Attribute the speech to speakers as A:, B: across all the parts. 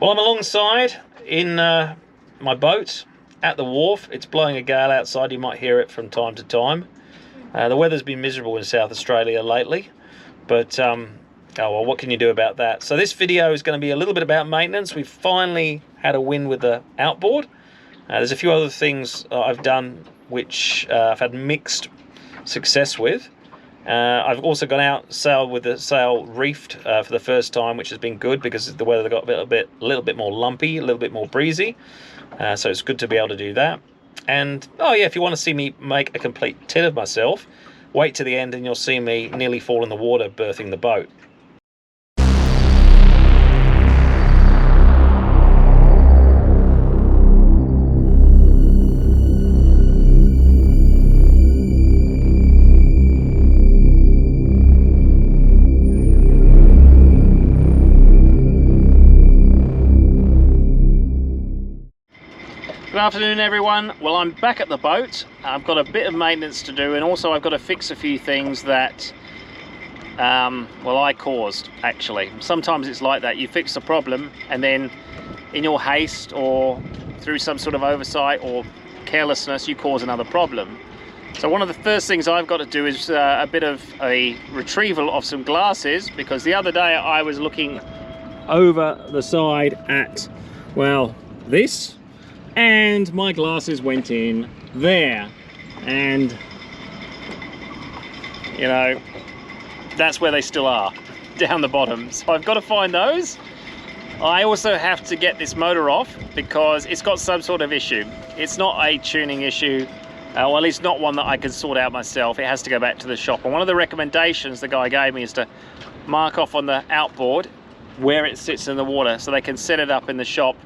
A: Well, I'm alongside in my boat at the wharf. It's blowing a gale outside. You might hear it from time to time. The weather's been miserable in South Australia lately, but oh well, what can you do about that? So this video is going to be a little bit about maintenance. We've finally had a win with the outboard. There's a few other things I've done which I've had mixed success with. I've also gone out sailed with the sail reefed for the first time, which has been good because the weather got a little bit more lumpy, a little bit more breezy. So it's good to be able to do that. And oh yeah, if you want to see me make a complete tit of myself, wait to the end and you'll see me nearly fall in the water berthing the boat. Good afternoon everyone. Well, I'm back at the boat. I've got a bit of maintenance to do, and also I've got to fix a few things that well, I caused actually. Sometimes it's like that, you fix the problem and then in your haste or through some sort of oversight or carelessness you cause another problem. So one of the first things I've got to do is a bit of a retrieval of some glasses, because the other day I was looking over the side at, well, this, and my glasses went in there, and you know, that's where they still are, down the bottom. So I've got to find those. I also have to get this motor off because it's got some sort of issue. It's not a tuning issue, or at least not one that I can sort out myself. It has to go back to the shop, and one of the recommendations the guy gave me is to mark off on the outboard where it sits in the water so they can set it up in the shop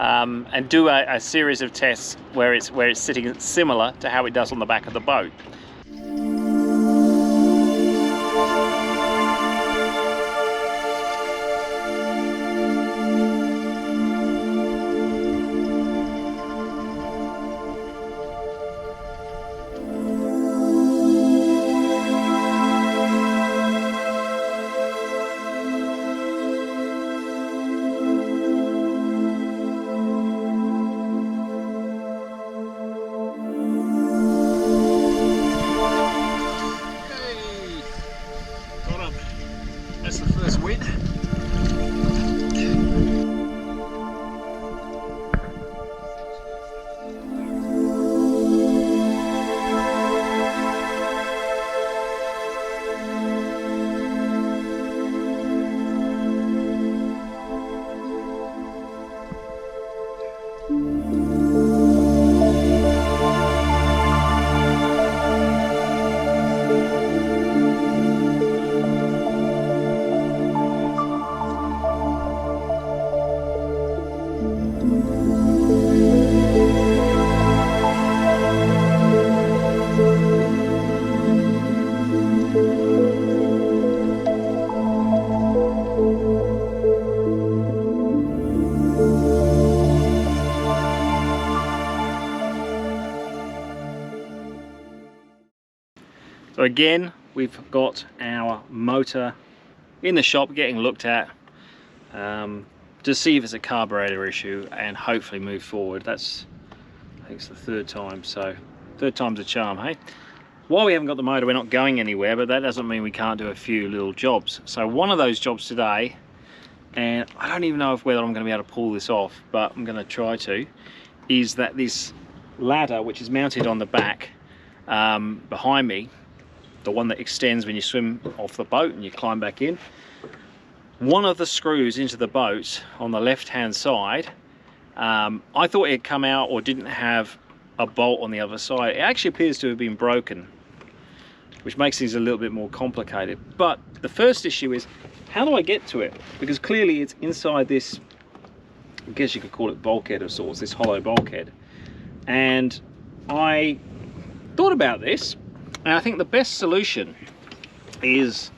A: and do a series of tests where it's sitting similar to how it does on the back of the boat. That's the first win. So again, we've got our motor in the shop getting looked at to see if it's a carburetor issue and hopefully move forward. That's, I think it's the third time, so third time's a charm, hey? While we haven't got the motor, we're not going anywhere, but that doesn't mean we can't do a few little jobs. So one of those jobs today, and I don't even know whether I'm going to be able to pull this off, but I'm going to try to, is that this ladder, which is mounted on the back behind me, the one that extends when you swim off the boat and you climb back in, one of the screws into the boat on the left hand side, I thought it had come out or didn't have a bolt on the other side. It actually appears to have been broken, which makes things a little bit more complicated. But the first issue is, how do I get to it? Because clearly it's inside this, I guess you could call it bulkhead of sorts, this hollow bulkhead. And I thought about this, and I think the best solution is,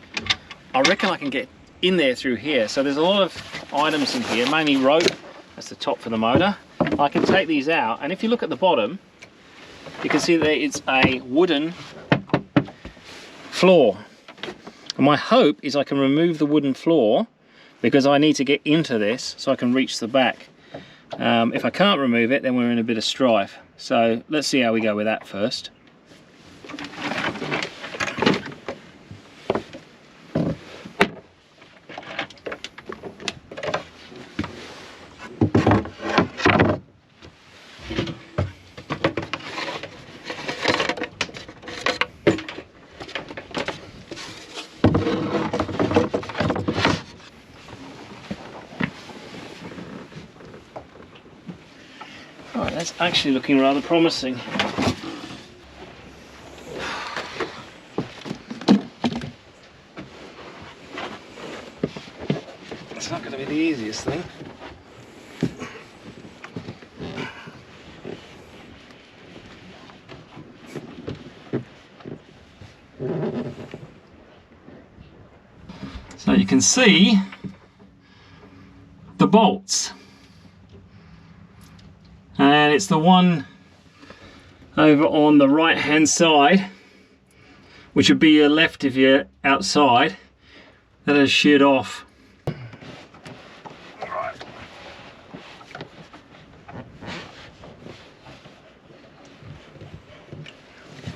A: I reckon I can get in there through here. So there's a lot of items in here, mainly rope. That's the top for the motor. I can take these out, and if you look at the bottom, you can see that it's a wooden floor. And my hope is I can remove the wooden floor because I need to get into this so I can reach the back. If I can't remove it, then we're in a bit of strife. So let's see how we go with that first. Right, that's actually looking rather promising. It's not going to be the easiest thing. So you can see the bolts. And it's the one over on the right hand side, which would be your left if you're outside, that has sheared off. Right.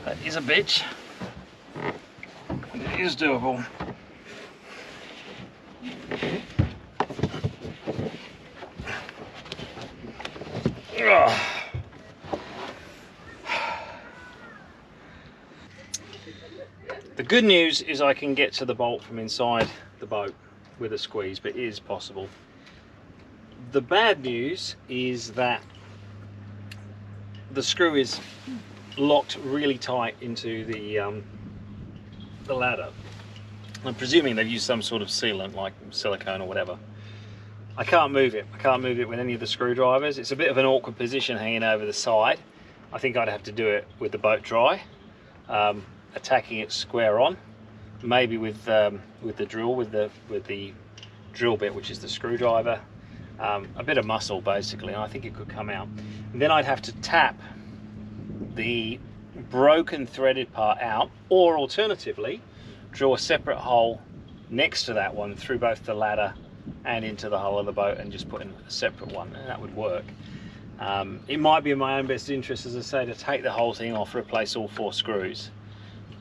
A: That is a bitch, but it is doable. The good news is I can get to the bolt from inside the boat with a squeeze, but it is possible. The bad news is that the screw is locked really tight into the ladder. I'm presuming they've used some sort of sealant like silicone or whatever. I can't move it. I can't move it with any of the screwdrivers. It's a bit of an awkward position hanging over the side. I think I'd have to do it with the boat dry, attacking it square on, maybe with the drill, with the drill bit, which is the screwdriver, a bit of muscle basically, and I think it could come out. And then I'd have to tap the broken threaded part out, or alternatively, drill a separate hole next to that one through both the ladder and into the hull of the boat and just put in a separate one, and that would work. It might be in my own best interest, as I say, to take the whole thing off, replace all 4 screws,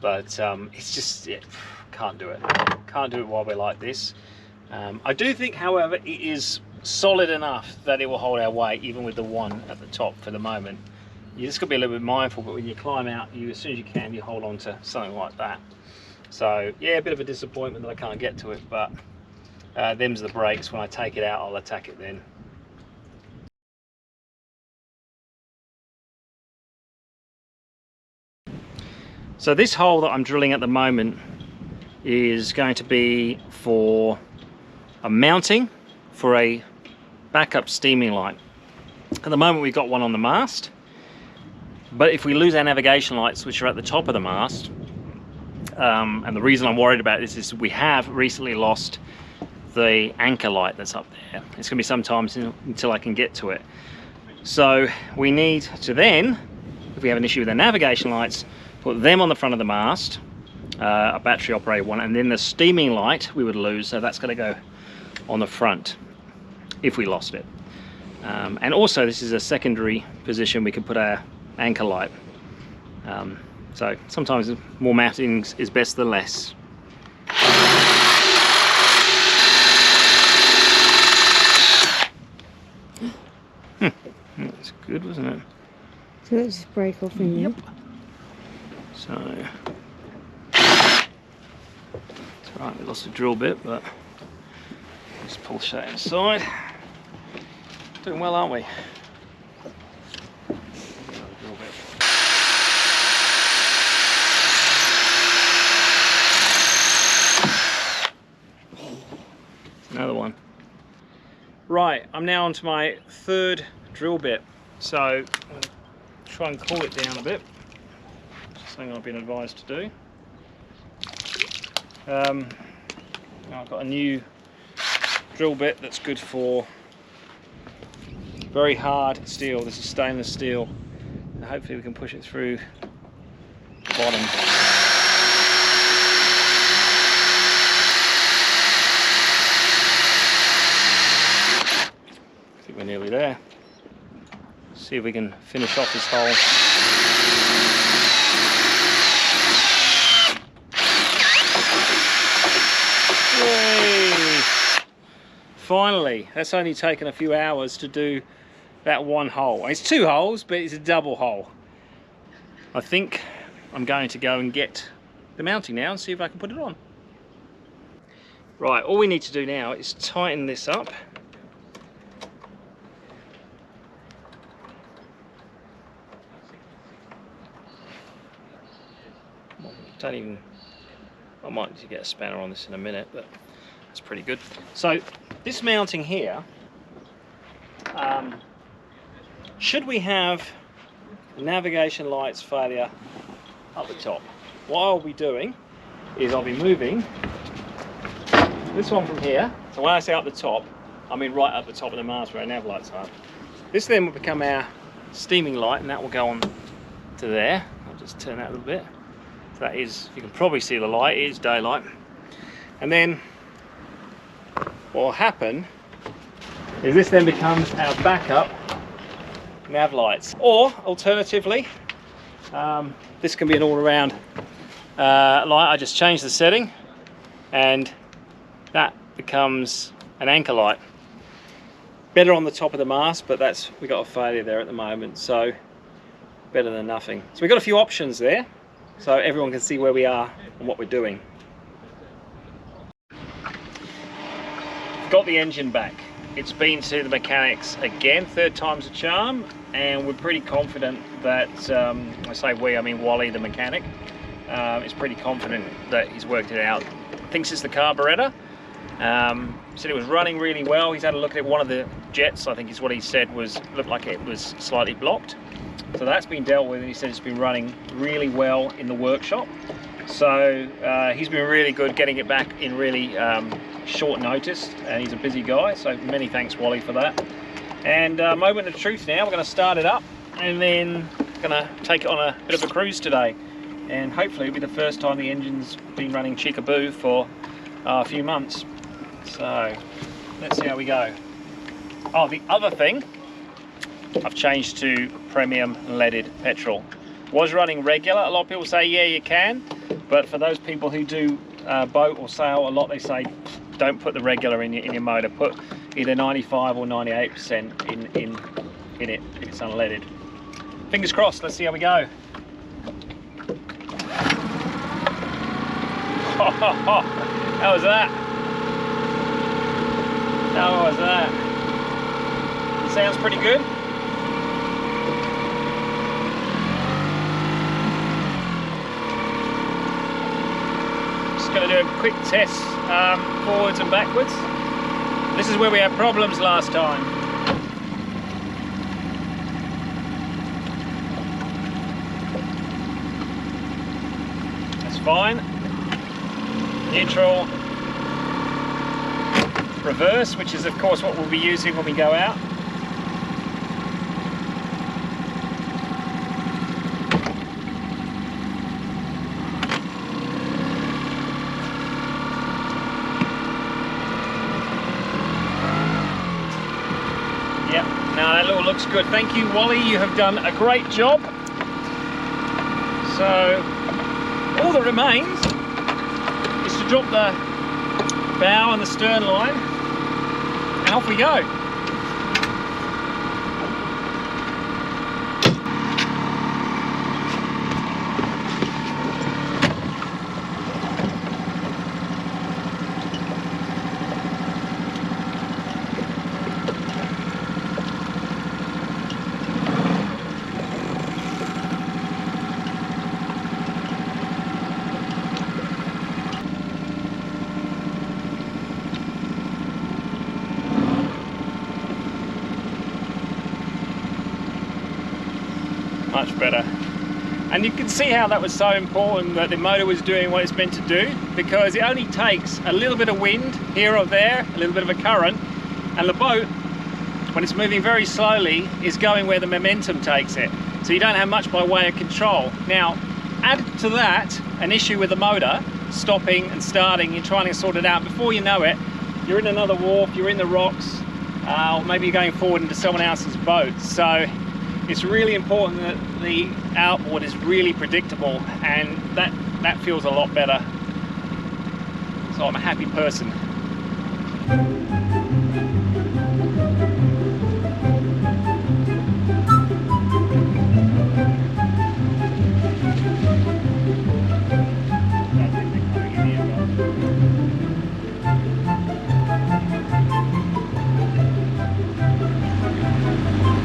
A: but it's just, yeah, can't do it. Can't do it while we're like this. I do think, however, it is solid enough that it will hold our weight, even with the one at the top for the moment. You just got to be a little bit mindful, but when you climb out, as soon as you can, you hold on to something like that. So yeah, a bit of a disappointment that I can't get to it, but them's the brakes. When I take it out, I'll attack it then. So this hole that I'm drilling at the moment is going to be for a mounting for a backup steaming light. At the moment we've got one on the mast, but if we lose our navigation lights, which are at the top of the mast, and the reason I'm worried about this is we have recently lost the anchor light that's up there. It's going to be some time until I can get to it. So we need to then, if we have an issue with the navigation lights, put them on the front of the mast, a battery operated one, and then the steaming light we would lose, so that's going to go on the front if we lost it. And also this is a secondary position we can put our anchor light. So sometimes more mounting is best than less. That's good, wasn't it?
B: So let's just break off in there.
A: Yep. So it's right, we lost a drill bit, but just pull that inside. Doing well, aren't we? Drill bit. Another one. Right, I'm now onto my 3rd drill bit. So I'm going to try and cool it down a bit. Something I've been advised to do. I've got a new drill bit that's good for very hard steel. This is stainless steel, and hopefully we can push it through the bottom. we're nearly there. See if we can finish off this hole. Yay! Finally, that's only taken a few hours to do that one hole. It's 2 holes, but it's a double hole. I think I'm going to go and get the mounting now and see if I can put it on. Right, all we need to do now is tighten this up. I might need to get a spanner on this in a minute, but that's pretty good. So this mounting here, should we have navigation lights failure up the top, what I'll be doing is I'll be moving this one from here. So when I say up the top, I mean right up the top of the mast where our nav lights are. This then will become our steaming light, and that will go on to there. I'll just turn that a little bit. So that is, you can probably see the light, it is daylight. And then what will happen is this then becomes our backup nav lights. Or alternatively, this can be an all-around light. I just changed the setting and that becomes an anchor light. Better on the top of the mast, but we got a failure there at the moment, so better than nothing. So we've got a few options there, so everyone can see where we are and what we're doing. Got the engine back. It's been to the mechanics again, 3rd time's a charm, and we're pretty confident that, I say we, I mean Wally the mechanic, is pretty confident that he's worked it out. Thinks it's the carburetor. Said it was running really well. He's had a look at one of the jets, I think is what he said, looked like it was slightly blocked. So that's been dealt with, and he said it's been running really well in the workshop. So he's been really good getting it back in really short notice, and he's a busy guy, so many thanks Wally for that. And moment of truth now, we're going to start it up and then going to take it on a bit of a cruise today, and hopefully it'll be the first time the engine's been running chickaboo for a few months. So let's see how we go. Oh, the other thing, I've changed to premium leaded petrol. Was running regular. A lot of people say yeah you can, but for those people who do boat or sail a lot, they say don't put the regular in your motor, put either 95 or 98% in it if it's unleaded. Fingers crossed, let's see how we go. How was that? How was that? It sounds pretty good. Just going to do a quick test forwards and backwards. This is where we had problems last time. That's fine. Neutral. Reverse, which is of course what we'll be using when we go out. Yep, now that all looks good. Thank you, Wally, you have done a great job. So all that remains is to drop the bow and the stern line, and off we go. Much better. And you can see how that was so important that the motor was doing what it's meant to do, because it only takes a little bit of wind here or there, a little bit of a current, and the boat, when it's moving very slowly, is going where the momentum takes it. So you don't have much by way of control. Now, add to that an issue with the motor, stopping and starting, you're trying to sort it out. Before you know it, you're in another wharf, you're in the rocks, or maybe you're going forward into someone else's boat. So it's really important that the outboard is really predictable, and that feels a lot better. So I'm a happy person.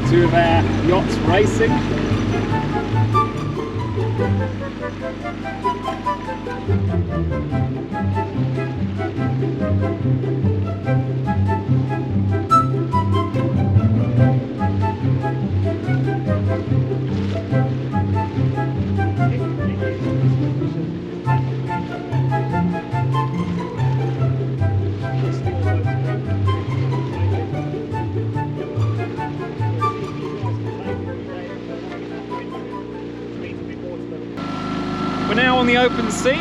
A: Two of our yachts racing. We're now on the open sea.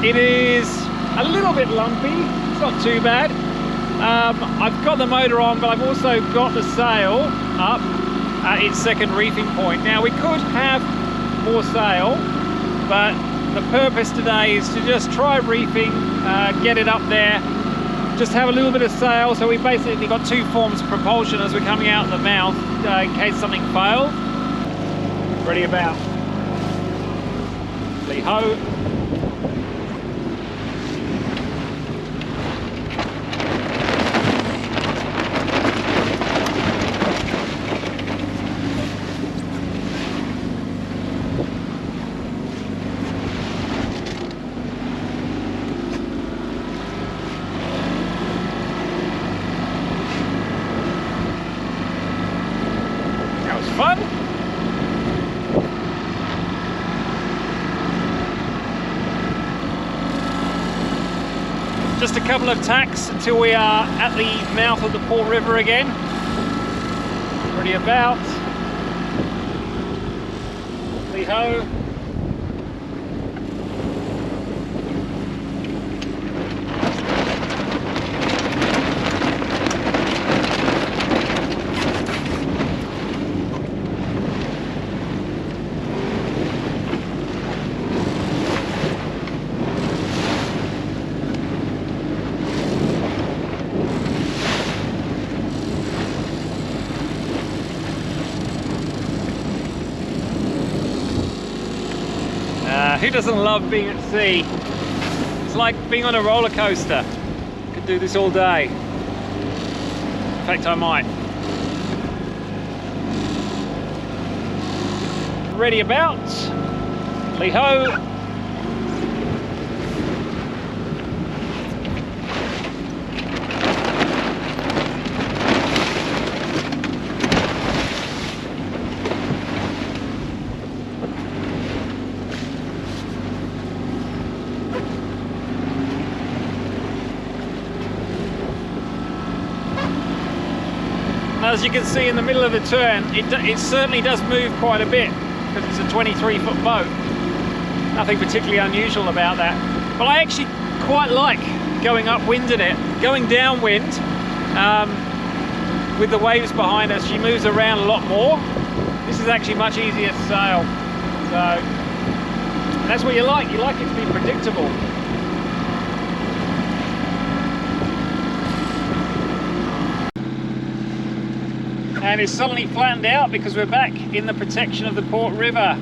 A: It is a little bit lumpy, it's not too bad. I've got the motor on, but I've also got the sail up at its second reefing point. Now we could have more sail, but the purpose today is to just try reefing, get it up there, just have a little bit of sail. So we've basically got two forms of propulsion as we're coming out of the mouth in case something fails. Ready about. Ho. That was fun. Just a couple of tacks until we are at the mouth of the Port River again. Ready about. Lee-ho. Who doesn't love being at sea? It's like being on a roller coaster. Could do this all day. In fact, I might. Ready about. Lee-ho. As you can see in the middle of the turn, it certainly does move quite a bit because it's a 23-foot boat. Nothing particularly unusual about that. But I actually quite like going upwind in it. Going downwind, with the waves behind us, she moves around a lot more. This is actually much easier to sail. So that's what you like. You like it to be predictable. And it's suddenly flattened out because we're back in the protection of the Port River.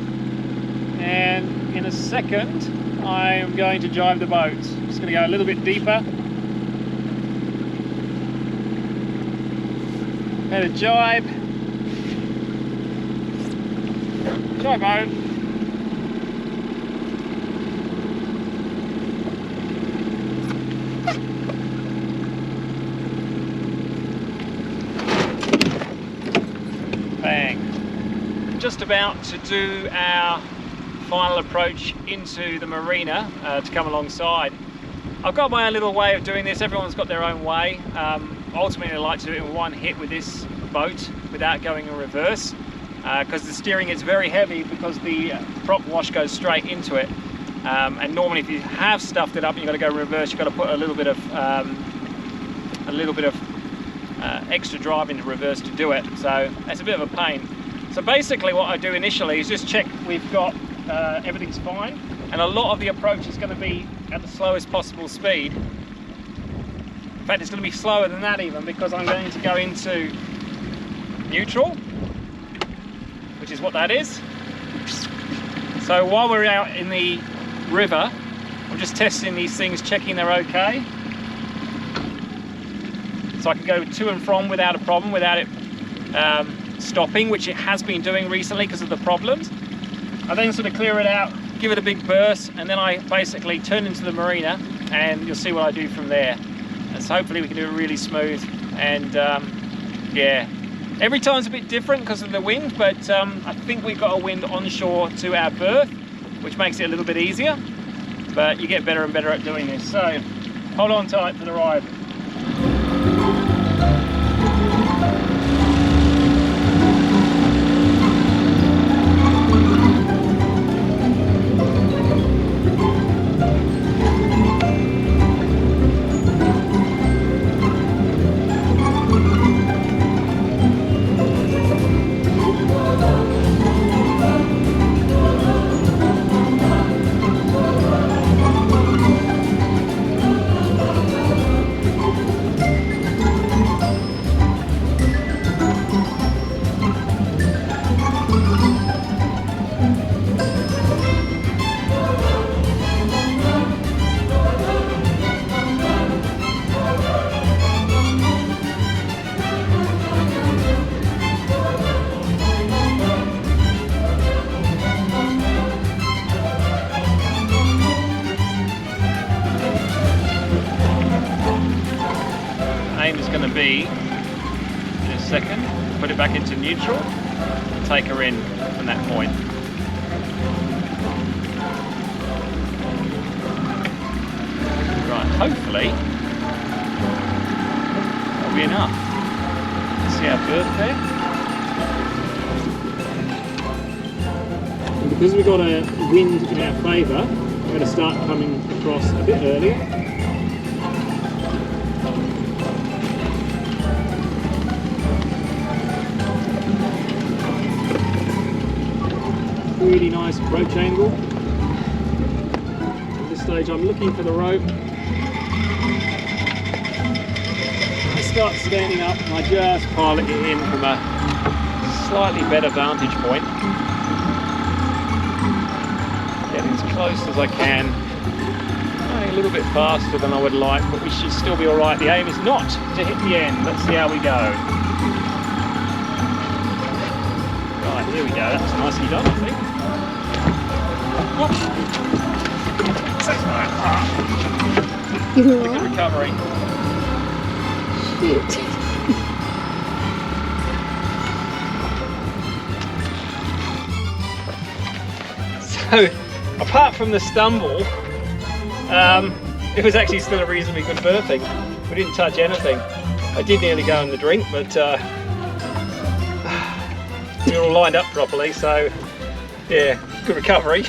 A: And in a second, I am going to drive the boat. I'm just going to go a little bit deeper. Better jibe. Jibe boat. Just about to do our final approach into the marina to come alongside. I've got my own little way of doing this. Everyone's got their own way. Ultimately I like to do it in one hit with this boat without going in reverse because the steering is very heavy because the prop wash goes straight into it. And normally if you have stuffed it up and you've got to go reverse, you've got to put a little bit of extra drive into reverse to do it, so it's a bit of a pain. So basically what I do initially is just check we've got everything's fine, and a lot of the approach is going to be at the slowest possible speed. In fact, it's going to be slower than that even, because I'm going to go into neutral, which is what that is. So while we're out in the river, I'm just testing these things, checking they're okay. So I can go to and from without a problem, without it stopping, which it has been doing recently because of the problems. I then sort of clear it out, give it a big burst, and then I basically turn into the marina, and you'll see what I do from there. And so hopefully we can do it really smooth. And yeah, every time's a bit different because of the wind, but I think we've got a wind onshore to our berth, which makes it a little bit easier. But you get better and better at doing this. So hold on tight for the ride. Aim is going to be, in a second, put it back into neutral and take her in from that point. Right, hopefully that'll be enough. See our berth there? And because we've got a wind in our favour, we're going to start coming across a bit earlier. Really nice approach angle. At this stage I'm looking for the rope. I start standing up and I just pilot it in from a slightly better vantage point. Getting as close as I can. Only a little bit faster than I would like, but we should still be alright. The aim is not to hit the end. Let's see how we go. Right, here we go. That's nicely done, I think.
B: You
A: Good recovery.
B: Shit.
A: So, apart from the stumble, it was actually still a reasonably good berthing. We didn't touch anything. I did nearly go in the drink, but we were all lined up properly, so yeah, good recovery.